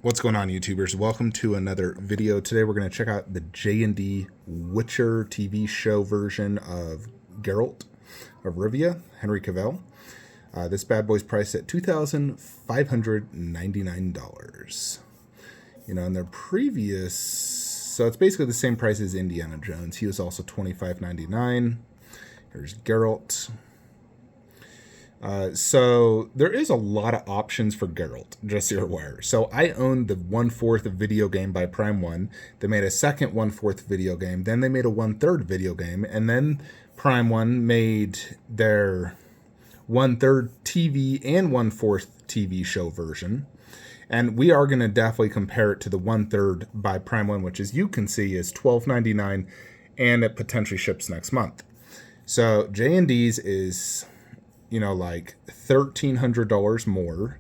What's going on, YouTubers? Welcome to another video. Today we're going to check out the J&D Witcher TV show version of Geralt of Rivia, Henry Cavill. This bad boy's priced at $2,599. You know, in their previous, so it's basically the same price as Indiana Jones. He was also $25.99. Here's Geralt. So there is a lot of options for Geralt, just so you're aware. So I owned the 1/4 video game by Prime 1. They made a second 1/4 video game. Then they made a 1/3 video game. And then Prime 1 made their 1/3 TV and 1/4 TV show version. And we are going to definitely compare it to the 1/3 by Prime 1, which, as you can see, is $12.99, and it potentially ships next month. So J&D's is, you know, like $1,300 more.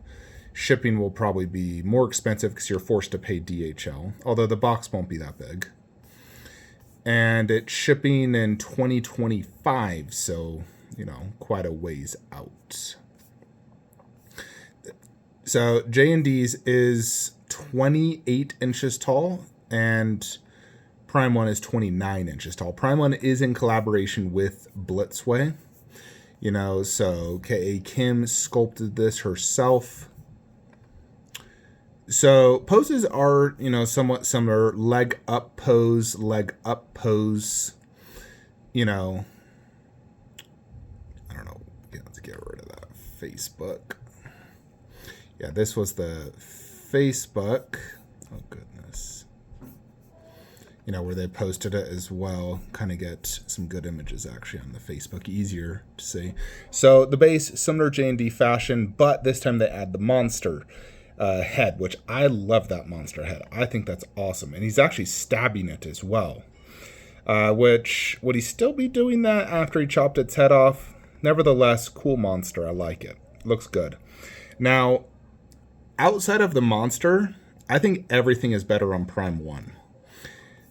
Shipping will probably be more expensive because you're forced to pay DHL, although the box won't be that big. And it's shipping in 2025, so, you know, quite a ways out. So J&D's is 28 inches tall, and Prime 1 is 29 inches tall. Prime 1 is in collaboration with Blitzway. You know, so K.A. Kim sculpted this herself. So poses are, you know, somewhat similar. Leg up pose, you know. I don't know. Let's get rid of that Facebook. Yeah, this was the Facebook. Oh, goodness. You know, where they posted it as well. Kind of get some good images actually on the Facebook. Easier to see. So the base, similar J&D fashion, but this time they add the monster head, which I love that monster head. I think that's awesome. And he's actually stabbing it as well. Which, would he still be doing that after he chopped its head off? Nevertheless, cool monster. I like it. Looks good. Now, outside of the monster, I think everything is better on Prime 1.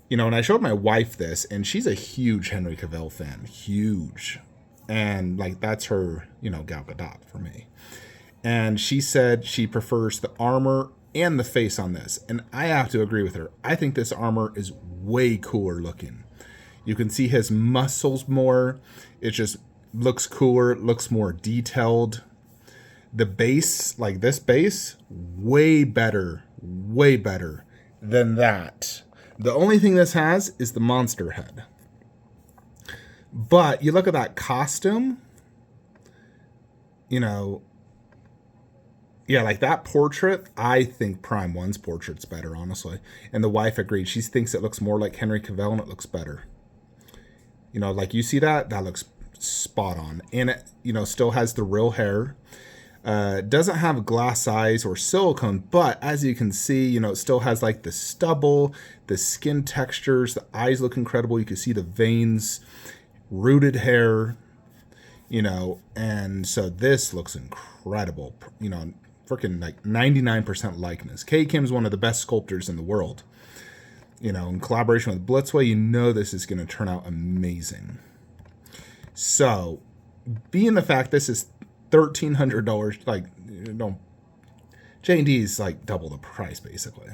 You know, and I showed my wife this, and she's a huge Henry Cavill fan. Huge. And, like, that's her, you know, Gal Gadot for me. And she said she prefers the armor and the face on this. And I have to agree with her. I think this armor is way cooler looking. You can see his muscles more. It just looks cooler. It looks more detailed. The base, like this base, way better than that. The only thing this has is the monster head. But you look at that costume, you know, yeah, like that portrait, I think Prime 1's portrait's better, honestly. And the wife agreed. She thinks it looks more like Henry Cavill and it looks better. You know, like you see that looks spot on. And it, you know, still has the real hair. Doesn't have glass eyes or silicone, but as you can see, you know, it still has like the stubble, the skin textures, the eyes look incredible. You can see the veins, rooted hair, you know, and so this looks incredible. You know, freaking like 99% likeness. K. Kim's one of the best sculptors in the world. You know, in collaboration with Blitzway, you know this is going to turn out amazing. So, being the fact this is $1,300, like, you know, J&D is like double the price basically.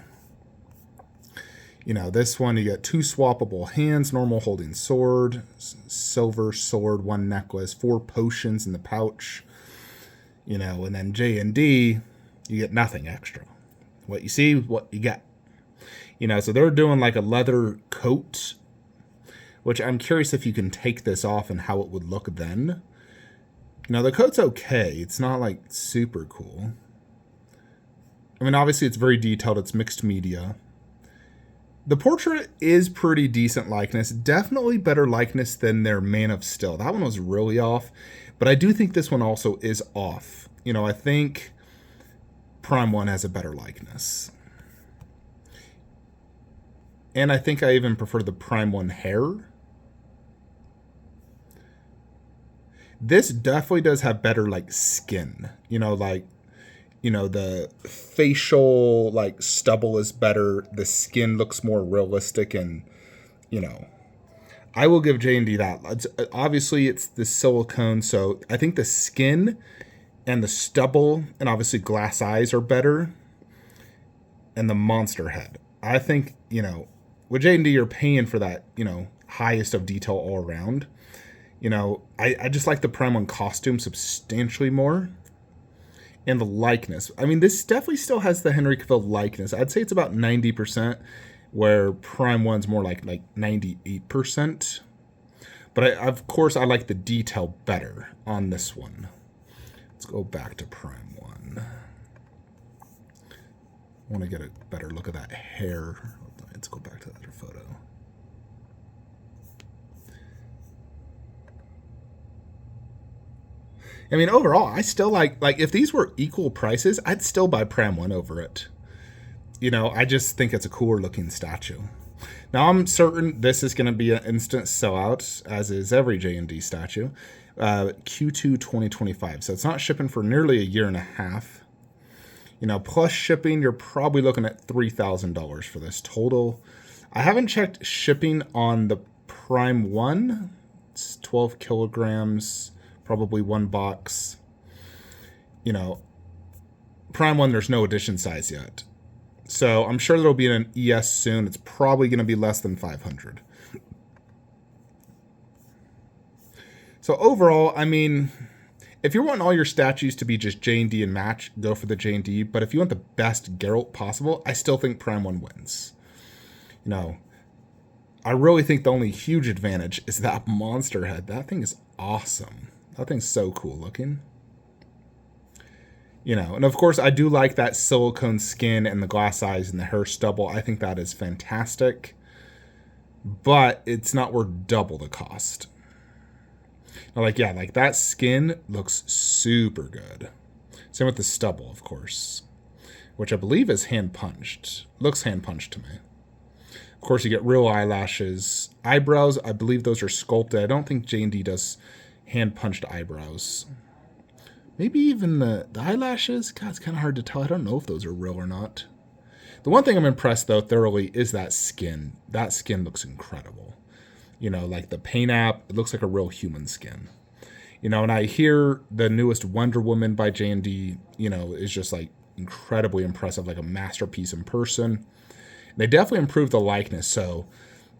You know, this one you get 2 swappable hands, normal holding sword, silver sword, 1 necklace, 4 potions in the pouch. You know, and then J&D, you get nothing extra. What you see, what you get. You know, so they're doing like a leather coat, which I'm curious if you can take this off and how it would look then. Now, the coat's okay. It's not, like, super cool. I mean, obviously, it's very detailed. It's mixed media. The portrait is pretty decent likeness. Definitely better likeness than their Man of Steel. That one was really off. But I do think this one also is off. You know, I think Prime 1 has a better likeness. And I think I even prefer the Prime 1 hair. This definitely does have better, like, skin. You know, like, you know, the facial, like, stubble is better. The skin looks more realistic and, you know, I will give J&D that. Obviously, it's the silicone, so I think the skin and the stubble and obviously glass eyes are better. and the monster head. I think, with J&D, you're paying for that, highest of detail all around. I just like the Prime 1 costume substantially more. And the likeness. I mean, this definitely still has the Henry Cavill likeness. I'd say it's about 90%, where Prime 1's more like 98%. But of course, I like the detail better on this one. Let's go back to Prime 1. I want to get a better look at that hair. Let's go back to that other photo. I mean, overall, I still like if these were equal prices, I'd still buy Prime 1 over it. I just think it's a cooler looking statue. Now, I'm certain this is going to be an instant sellout, as is every J&D statue. Q2 2025. So it's not shipping for nearly a year and a half. Plus shipping, you're probably looking at $3,000 for this total. I haven't checked shipping on the Prime 1. It's 12 kilograms. Probably one box. Prime 1, there's no edition size yet. So I'm sure there'll be an ES soon. It's probably going to be less than 500. So overall, I mean, if you want all your statues to be just J&D and match, go for the J&D. But if you want the best Geralt possible, I still think Prime 1 wins. I really think the only huge advantage is that monster head. That thing is awesome. That thing's so cool looking. And of course, I do like that silicone skin and the glass eyes and the hair stubble. I think that is fantastic. But it's not worth double the cost. Like that skin looks super good. Same with the stubble, of course. Which I believe is hand-punched. Looks hand-punched to me. Of course, you get real eyelashes. Eyebrows, I believe those are sculpted. I don't think J&D does hand-punched eyebrows. Maybe even the eyelashes. God, it's kind of hard to tell. I don't know if those are real or not. The one thing I'm impressed, though, thoroughly is that skin. That skin looks incredible. Like the paint app, it looks like a real human skin. And I hear the newest Wonder Woman by J&D, is just like incredibly impressive, like a masterpiece in person. They definitely improved the likeness. So,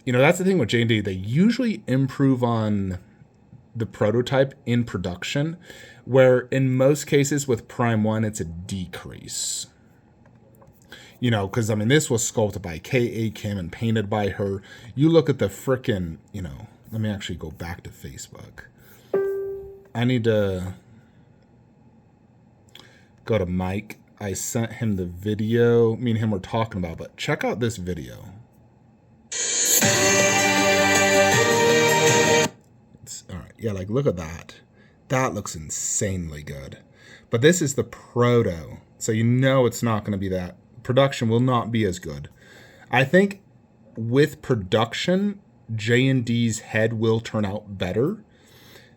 that's the thing with J&D. They usually improve on the prototype in production, where in most cases with Prime 1, it's a decrease. Because, I mean, this was sculpted by K.A. Kim and painted by her. You look at the frickin', let me actually go back to Facebook. I need to go to Mike. I sent him the video me and him were talking about, but check out this video. All right, yeah, look at that. That looks insanely good. But this is the proto, so it's not going to be that. Production will not be as good. I think with production, J&D's head will turn out better.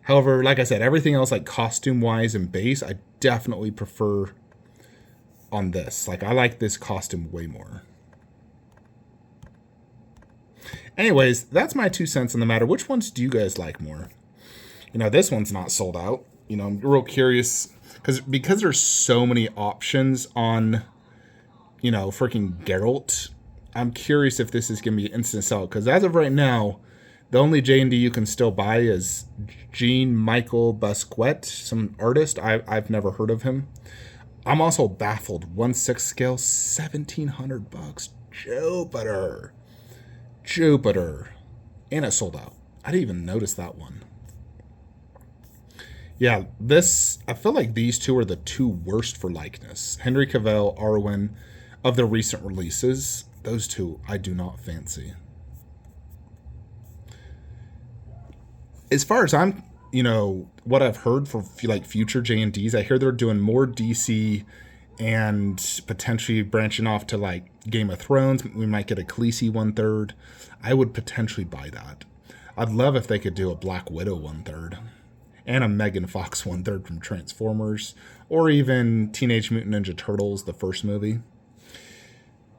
However, like I said, everything else, like costume-wise and base, I definitely prefer on this. I like this costume way more. Anyways, that's my 2 cents on the matter. Which ones do you guys like more? This one's not sold out. I'm real curious because there's so many options on, freaking Geralt. I'm curious if this is going to be instant sell. Because as of right now, the only J&D you can still buy is Jean-Michel Basquiat, some artist. I've never heard of him. I'm also baffled. 1/6 scale, $1,700. Jupiter. And it sold out. I didn't even notice that one. Yeah, I feel like these two are the two worst for likeness. Henry Cavill, Arwen, of the recent releases. Those two I do not fancy. As far as I'm, what I've heard for future J&Ds, I hear they're doing more DC and potentially branching off to Game of Thrones. We might get a Khaleesi 1/3. I would potentially buy that. I'd love if they could do a Black Widow 1/3 and a Megan Fox 1/3 from Transformers, or even Teenage Mutant Ninja Turtles, the first movie.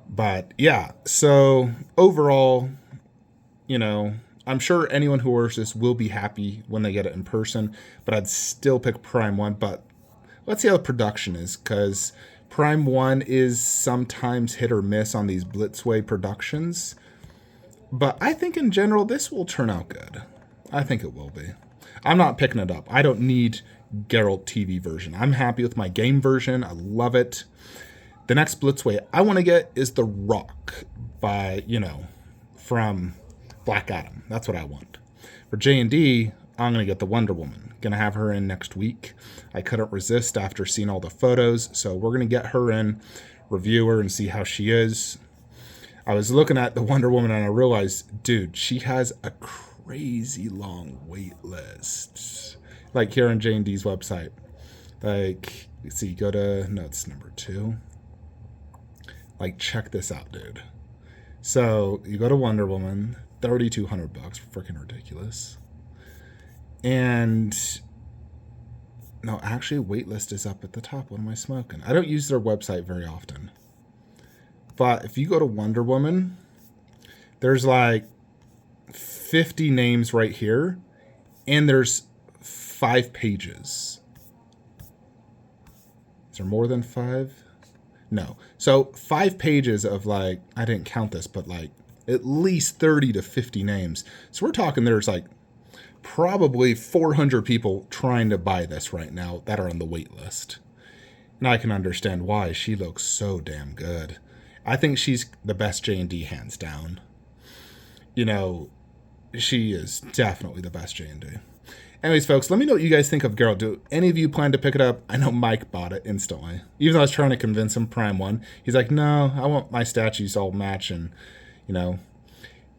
But yeah, so overall, I'm sure anyone who orders this will be happy when they get it in person, but I'd still pick Prime 1. But let's see how the production is, because Prime 1 is sometimes hit or miss on these Blitzway productions. But I think in general, this will turn out good. I think it will be. I'm not picking it up. I don't need Geralt TV version. I'm happy with my game version. I love it. The next Blitzway I want to get is The Rock by, from Black Adam. That's what I want. For J&D, I'm going to get the Wonder Woman. Going to have her in next week. I couldn't resist after seeing all the photos. So we're going to get her in, review her, and see how she is. I was looking at the Wonder Woman and I realized, dude, she has a crazy long wait list. Like here on J&D's website. Like, let's see, go to, no, it's number 2. Like, check this out, dude. So you go to Wonder Woman, $3,200, freaking ridiculous. And no, actually, waitlist is up at the top. What am I smoking? I don't use their website very often. But if you go to Wonder Woman, there's like 50 names right here, and there's 5 pages. Is there more than 5? No. So 5 pages of like, I didn't count this, but like at least 30 to 50 names. So we're talking there's like probably 400 people trying to buy this right now that are on the wait list. And I can understand why. She looks so damn good. I think she's the best J&D hands down. She is definitely the best J&D. Anyways, folks, let me know what you guys think of Geralt. Do any of you plan to pick it up? I know Mike bought it instantly. Even though I was trying to convince him Prime 1. He's like, no, I want my statues all match. And,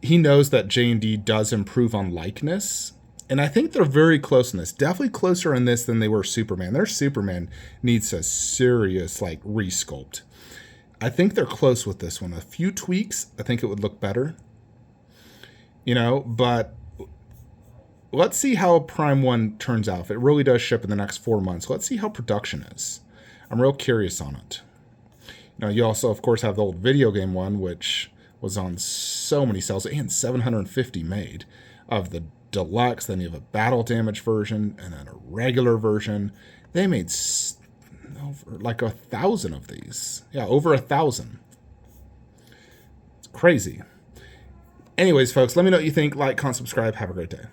he knows that J&D does improve on likeness. And I think they're very close in this. Definitely closer in this than they were Superman. Their Superman needs a serious, resculpt. I think they're close with this one. A few tweaks, I think it would look better. But let's see how Prime 1 turns out. If it really does ship in the next 4 months, let's see how production is. I'm real curious on it. You also, of course, have the old video game one, which was on so many sales, and 750 made of the deluxe. Then you have a battle damage version and then a regular version. They made over 1,000 of these. Yeah, over 1,000. It's crazy. Anyways, folks, let me know what you think. Like, comment, subscribe. Have a great day.